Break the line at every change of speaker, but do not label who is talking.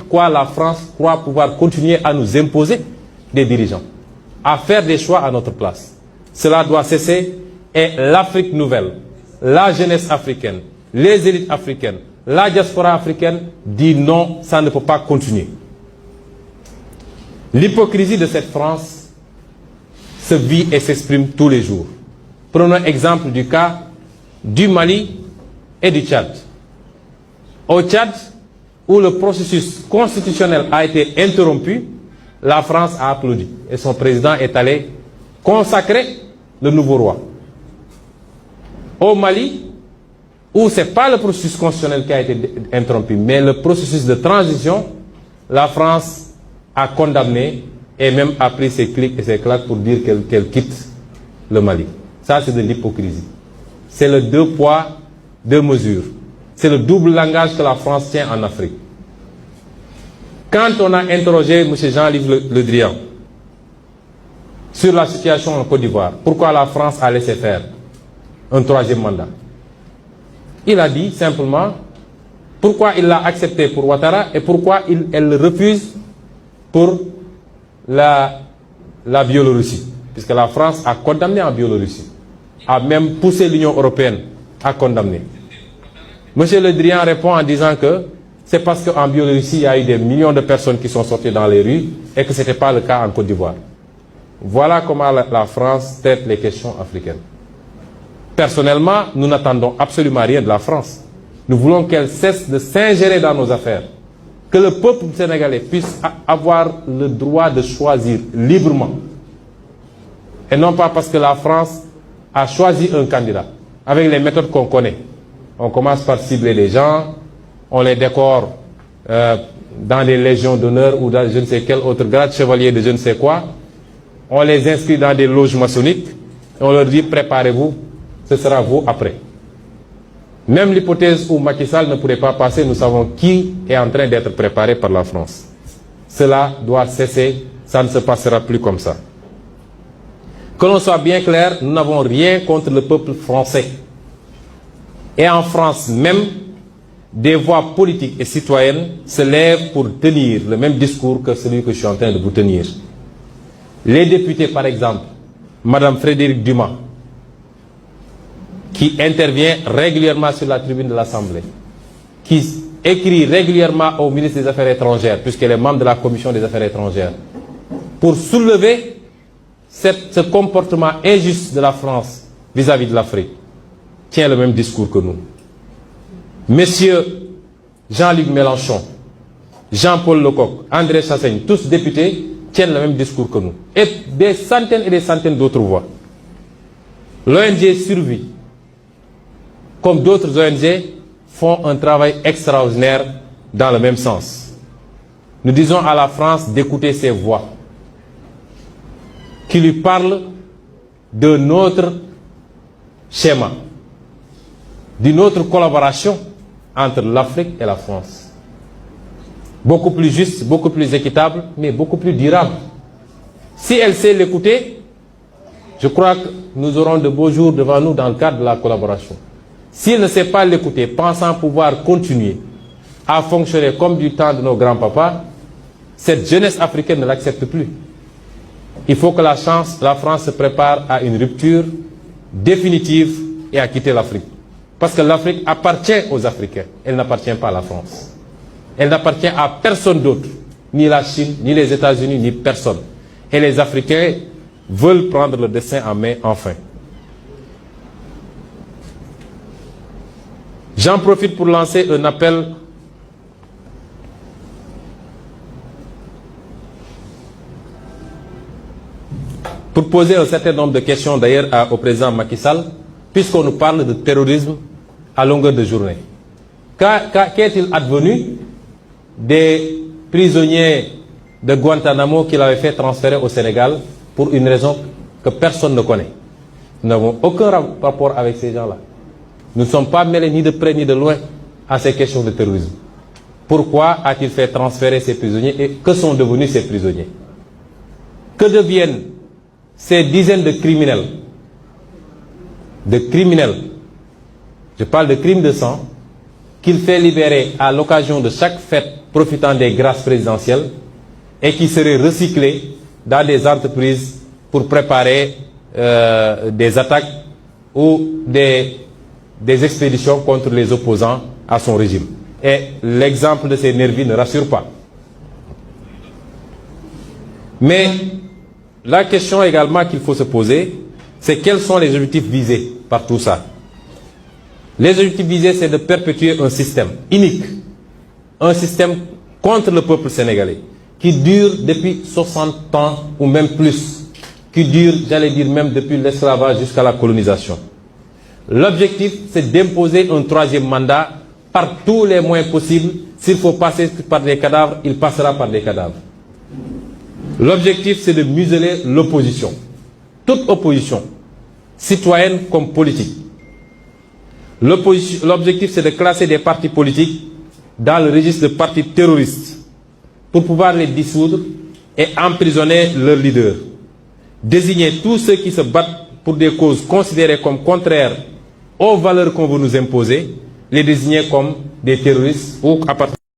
Quoi la France croit pouvoir continuer à nous imposer des dirigeants, à faire des choix à notre place. Cela doit cesser et l'Afrique nouvelle, la jeunesse africaine, les élites africaines, la diaspora africaine dit non, ça ne peut pas continuer. L'hypocrisie de cette France se vit et s'exprime tous les jours. Prenons exemple du cas du Mali et du Tchad. Au Tchad, où le processus constitutionnel a été interrompu, la France a applaudi et son président est allé consacrer le nouveau roi. Au Mali, où ce n'est pas le processus constitutionnel qui a été interrompu, mais le processus de transition, la France a condamné et même a pris ses clics et ses claques pour dire qu'elle quitte le Mali. Ça, c'est de l'hypocrisie. C'est le deux poids, deux mesures. C'est le double langage que la France tient en Afrique. Quand on a interrogé M. Jean-Yves Le Drian sur la situation en Côte d'Ivoire, pourquoi la France a laissé faire un troisième mandat, il a dit simplement pourquoi il l'a accepté pour Ouattara et pourquoi elle le refuse pour la Biélorussie. Puisque la France a condamné en Biélorussie, a même poussé l'Union européenne à condamner. M. Le Drian répond en disant que c'est parce qu'en Biélorussie, il y a eu des millions de personnes qui sont sorties dans les rues et que ce n'était pas le cas en Côte d'Ivoire. Voilà comment la France traite les questions africaines. Personnellement, nous n'attendons absolument rien de la France. Nous voulons qu'elle cesse de s'ingérer dans nos affaires. Que le peuple sénégalais puisse avoir le droit de choisir librement. Et non pas parce que la France a choisi un candidat avec les méthodes qu'on connaît. On commence par cibler les gens, on les décore dans des légions d'honneur ou dans je ne sais quel autre grade, chevalier de je ne sais quoi. On les inscrit dans des loges maçonniques et on leur dit préparez-vous, ce sera vous après. Même l'hypothèse où Macky Sall ne pourrait pas passer, nous savons qui est en train d'être préparé par la France. Cela doit cesser, ça ne se passera plus comme ça. Que l'on soit bien clair, nous n'avons rien contre le peuple français. Et en France même, des voix politiques et citoyennes se lèvent pour tenir le même discours que celui que je suis en train de vous tenir. Les députés, par exemple, Madame Frédérique Dumas, qui intervient régulièrement sur la tribune de l'Assemblée, qui écrit régulièrement au ministre des Affaires étrangères, puisqu'elle est membre de la Commission des Affaires étrangères, pour soulever ce comportement injuste de la France vis-à-vis de l'Afrique, tient le même discours que nous. Messieurs Jean-Luc Mélenchon, Jean-Paul Lecoq, André Chassaigne, tous députés, tiennent le même discours que nous. Et des centaines d'autres voix. L'ONG Survie, comme d'autres ONG, font un travail extraordinaire dans le même sens. Nous disons à la France d'écouter ces voix qui lui parlent de notre schéma, d'une autre collaboration entre l'Afrique et la France. Beaucoup plus juste, beaucoup plus équitable, mais beaucoup plus durable. Si elle sait l'écouter, je crois que nous aurons de beaux jours devant nous dans le cadre de la collaboration. Si elle ne sait pas l'écouter, pensant pouvoir continuer à fonctionner comme du temps de nos grands-papas, cette jeunesse africaine ne l'accepte plus. Il faut que la France se prépare à une rupture définitive et à quitter l'Afrique. Parce que l'Afrique appartient aux Africains, elle n'appartient pas à la France. Elle n'appartient à personne d'autre, ni la Chine, ni les États-Unis, ni personne. Et les Africains veulent prendre le destin en main enfin. J'en profite pour lancer un appel pour poser un certain nombre de questions d'ailleurs au président Macky Sall, puisqu'on nous parle de terrorisme à longueur de journée. Qu'est-il advenu des prisonniers de Guantanamo qu'il avait fait transférer au Sénégal pour une raison que personne ne connaît? Nous n'avons aucun rapport avec ces gens-là. Nous ne sommes pas mêlés ni de près ni de loin à ces questions de terrorisme. Pourquoi a-t-il fait transférer ces prisonniers et que sont devenus ces prisonniers? Que deviennent ces dizaines de criminels? Je parle de crimes de sang, qu'il fait libérer à l'occasion de chaque fête profitant des grâces présidentielles et qui seraient recyclés dans des entreprises pour préparer des attaques ou des expéditions contre les opposants à son régime. Et l'exemple de ces nervis ne rassure pas. Mais la question également qu'il faut se poser, c'est quels sont les objectifs visés par tout ça. Les objectifs visés, c'est de perpétuer un système unique, un système contre le peuple sénégalais, qui dure depuis 60 ans ou même plus, qui dure, j'allais dire même depuis l'esclavage jusqu'à la colonisation. L'objectif, c'est d'imposer un troisième mandat par tous les moyens possibles. S'il faut passer par des cadavres, il passera par des cadavres. L'objectif, c'est de museler l'opposition. Toute opposition, citoyenne comme politique. L'objectif, c'est de classer des partis politiques dans le registre de partis terroristes pour pouvoir les dissoudre et emprisonner leurs leaders. Désigner tous ceux qui se battent pour des causes considérées comme contraires aux valeurs qu'on veut nous imposer, les désigner comme des terroristes ou à partir